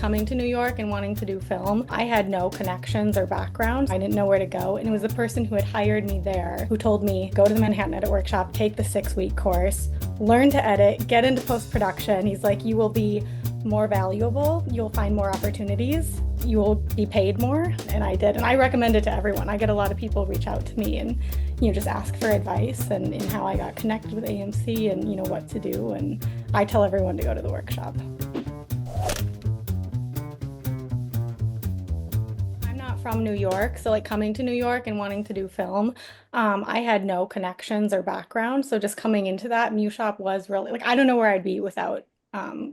coming to New York and wanting to do film, I had no connections or background. I didn't know where to go. And it was the person who had hired me there who told me, go to the Manhattan Edit Workshop, take the 6-week course, learn to edit, get into post-production. He's like, you will be more valuable, you'll find more opportunities, you will be paid more. And I did. And I recommend it to everyone. I get a lot of people reach out to me and, just ask for advice and in how I got connected with AMC and, what to do. And I tell everyone to go to the workshop. I'm not from New York, so like coming to New York and wanting to do film, I had no connections or background. So just coming into that, MEWShop was really like, I don't know where I'd be without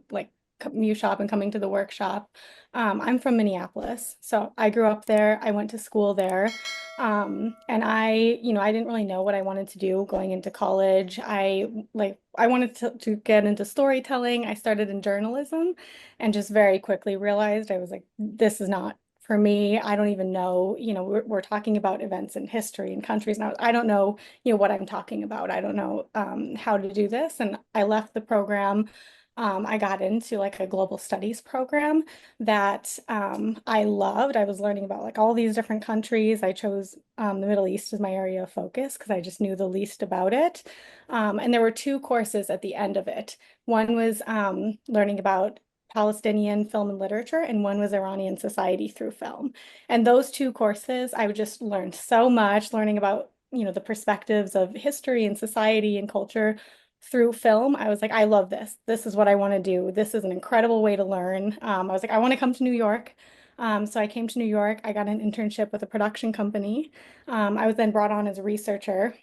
like MEWShop and coming to the workshop. I'm from Minneapolis, so I grew up there. I went to school there. And I didn't really know what I wanted to do going into college. I wanted to get into storytelling. I started in journalism and just very quickly realized I was like, this is not for me. I don't even know, we're talking about events in history and countries now. I don't know, what I'm talking about. I don't know how to do this. And I left the program. I got into like a global studies program that I loved. I was learning about like all these different countries. I chose the Middle East as my area of focus because I just knew the least about it. And there were 2 courses at the end of it. One was learning about Palestinian film and literature, and one was Iranian society through film. And those 2 courses, I just learned so much, learning about, the perspectives of history and society and culture through film. I was like, I love this. This is what I want to do. This is an incredible way to learn. I was like, I want to come to New York. So I came to New York. I got an internship with a production company. I was then brought on as a researcher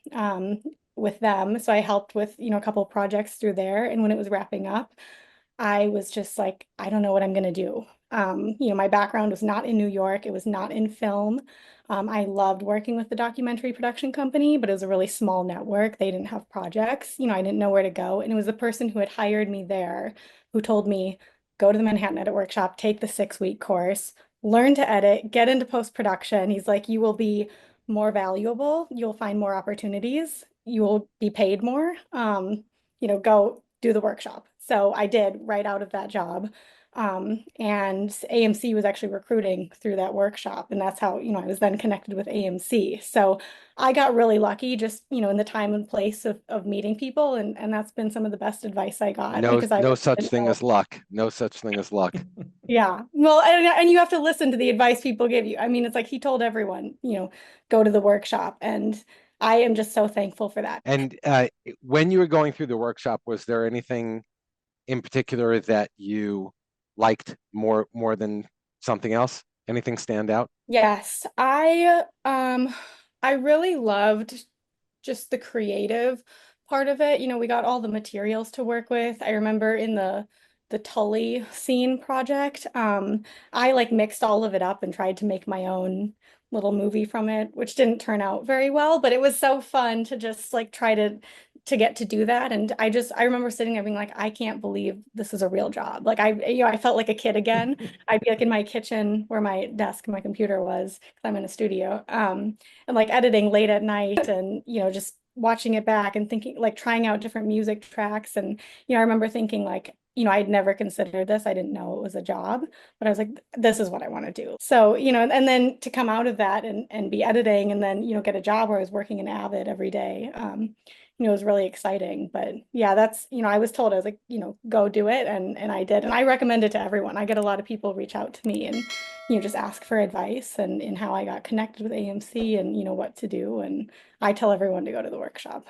with them. So I helped with, a couple of projects through there. And when it was wrapping up, I was just like, I don't know what I'm going to do. My background was not in New York. It was not in film. I loved working with the documentary production company, but it was a really small network. They didn't have projects. I didn't know where to go. And it was the person who had hired me there who told me, go to the Manhattan Edit Workshop, take the 6-week course, learn to edit, get into post-production. He's like, you will be more valuable. You'll find more opportunities. You will be paid more. Go do the workshop. So I did right out of that job. And AMC was actually recruiting through that workshop. And that's how, I was then connected with AMC. So I got really lucky just, in the time and place of meeting people. And that's been some of the best advice I got No, because I no really such didn't thing know. as luck. No such thing as luck. Yeah. Well, and you have to listen to the advice people give you. I mean, it's like he told everyone, go to the workshop. And I am just so thankful for that. And when you were going through the workshop, was there anything in particular that you liked more than something else? Anything stand out? Yes, I really loved just the creative part of it. We got all the materials to work with. I remember in the Tully scene project, I like mixed all of it up and tried to make my own little movie from it, which didn't turn out very well, but it was so fun to just like try to get to do that. And I remember sitting there being like, I can't believe this is a real job. Like I felt like a kid again. I'd be like in my kitchen where my desk, my computer was, because I'm in a studio, and like editing late at night and, just watching it back and thinking, like trying out different music tracks. And, I remember thinking like, I'd never considered this. I didn't know it was a job, but I was like, this is what I want to do. So, and then to come out of that and be editing and then, get a job where I was working in Avid every day, it was really exciting. But yeah, that's, I was told, I was like, go do it. And I did. And I recommend it to everyone. I get a lot of people reach out to me and, just ask for advice and in how I got connected with AMC and, what to do. And I tell everyone to go to the workshop.